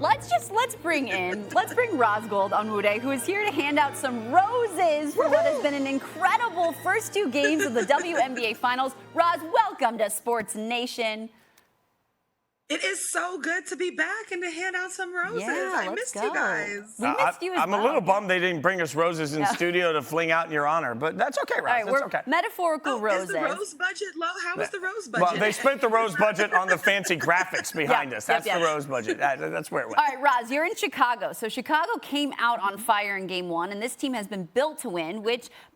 Let's bring Ros Gold-Onwude, who is here to hand out some roses for what has been an incredible first two games of the WNBA Finals. Ros, welcome to Sports Nation. It is so good to be back and to hand out some roses. I missed you guys. We missed you as well. I'm a little bummed they didn't bring us roses in studio to fling out in your honor, but that's okay, Ros. Right, that's okay. Metaphorical roses. Is the rose budget low? How was the rose budget? Well, they spent the rose budget on the fancy graphics behind us. That's the rose budget. That's where it went. All right, Ros, you're in Chicago. So Chicago came out on fire in Game 1, and this team has been built to win,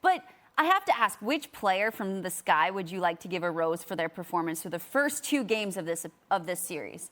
but I have to ask, which player from the Sky would you like to give a rose for their performance through the first two games of this series?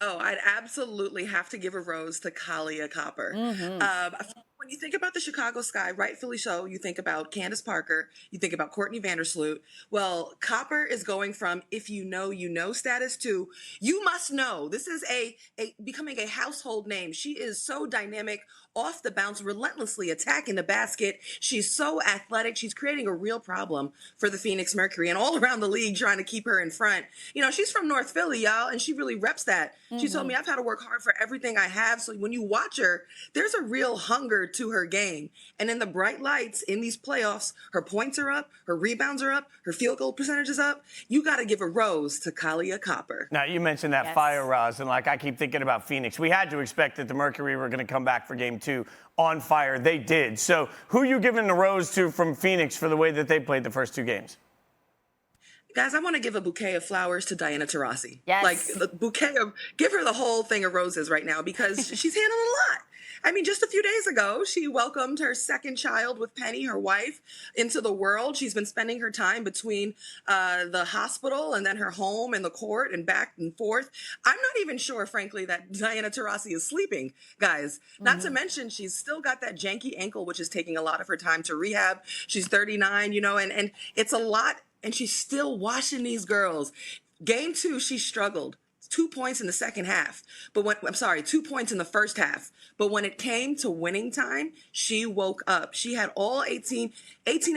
Oh, I'd absolutely have to give a rose to Kahleah Copper. When you think about the Chicago Sky, rightfully so, you think about Candace Parker, you think about Courtney Vandersloot. Well, Copper is going from if you know status to you must know. This is a becoming a household name. She is so dynamic, off the bounce, relentlessly attacking the basket. She's so athletic. She's creating a real problem for the Phoenix Mercury and all around the league trying to keep her in front. You know, she's from North Philly, y'all, and she really reps that. She told me, I've had to work hard for everything I have. So when you watch her, there's a real hunger to her game. And in the bright lights in these playoffs, her points are up, her rebounds are up, her field goal percentage is up. You got to give a rose to Kahleah Copper. Now, you mentioned that fire, Ros, and I keep thinking about Phoenix. We had to expect that the Mercury were going to come back for Game 2 on fire. They did. So who are you giving the rose to from Phoenix for the way that they played the first two games? Guys, I want to give a bouquet of flowers to Diana Taurasi. Yes. Like the bouquet of, give her the whole thing of roses right now because she's handling a lot. I mean, just a few days ago, she welcomed her second child with Penny, her wife, into the world. She's been spending her time between the hospital and then her home and the court and back and forth. I'm not even sure, frankly, that Diana Taurasi is sleeping, guys. Not to mention, she's still got that janky ankle, which is taking a lot of her time to rehab. She's 39, you know, and it's a lot. And she's still washing these girls. Game 2, she struggled. 2 points in the second half. 2 points in the first half. But when it came to winning time, she woke up. She had all 18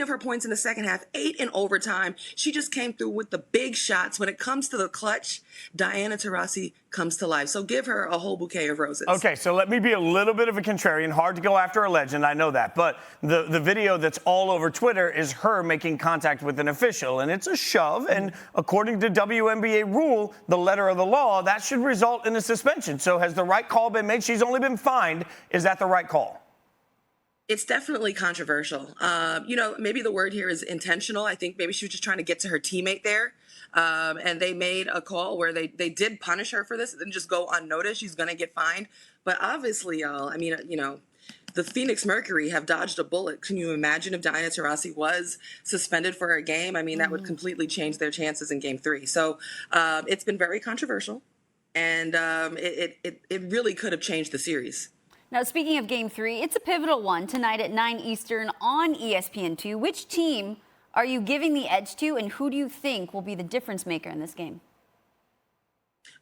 of her points in the second half, 8 in overtime. She just came through with the big shots. When it comes to the clutch, Diana Taurasi comes to life. So give her a whole bouquet of roses. Okay, so let me be a little bit of a contrarian. Hard to go after a legend, I know that. But the video that's all over Twitter is her making contact with an official, and it's a shove. And according to WNBA rule, the letter of the law, that should result in a suspension. So has the right call been made? She's only been fined. Is that the right call? It's definitely controversial. You know, maybe the word here is intentional. I think maybe she was just trying to get to her teammate there. And they made a call where they did punish her for this. It didn't just go unnoticed. She's going to get fined. But obviously, y'all, I mean, you know, the Phoenix Mercury have dodged a bullet. Can you imagine if Diana Taurasi was suspended for a game? I mean, that would completely change their chances in Game 3. So it's been very controversial. And it really could have changed the series. Now, speaking of Game 3, it's a pivotal one tonight at 9 Eastern on ESPN2. Which team are you giving the edge to, and who do you think will be the difference maker in this game?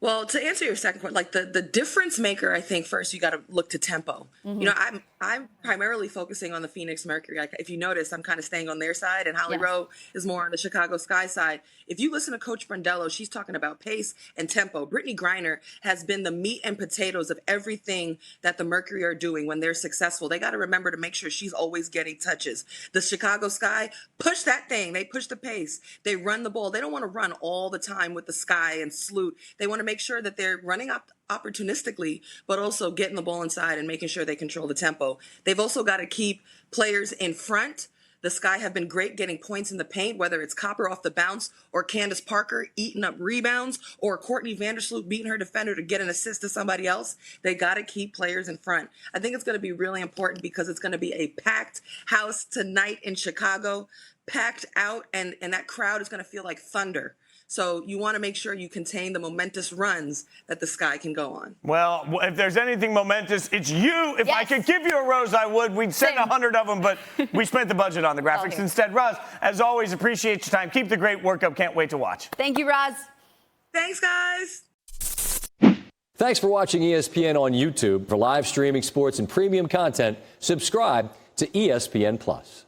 Well, to answer your second point, like the difference maker, I think first you got to look to tempo. You know, I'm primarily focusing on the Phoenix Mercury. Like, if you notice, I'm kind of staying on their side, and Holly Rowe is more on the Chicago Sky side. If you listen to Coach Brandello, she's talking about pace and tempo. Brittany Griner has been the meat and potatoes of everything that the Mercury are doing when they're successful. They got to remember to make sure she's always getting touches. The Chicago Sky push that thing. They push the pace. They run the ball. They don't want to run all the time with the Sky and Sloot. They want to make sure that they're running up opportunistically, but also getting the ball inside and making sure they control the tempo. They've also got to keep players in front. The Sky have been great getting points in the paint, whether it's Copper off the bounce or Candace Parker eating up rebounds or Courtney Vandersloot beating her defender to get an assist to somebody else. They got to keep players in front. I think it's going to be really important because it's going to be a packed house tonight in Chicago, packed out, and that crowd is going to feel like thunder. So you want to make sure you contain the momentous runs that the Sky can go on. Well, if there's anything momentous, it's you. If I could give you a rose, I would. We'd send 100 of them, but we spent the budget on the graphics instead. Ros, as always, appreciate your time. Keep the great work up. Can't wait to watch. Thank you, Ros. Thanks, guys. Thanks for watching ESPN on YouTube. For live streaming sports and premium content, subscribe to ESPN+.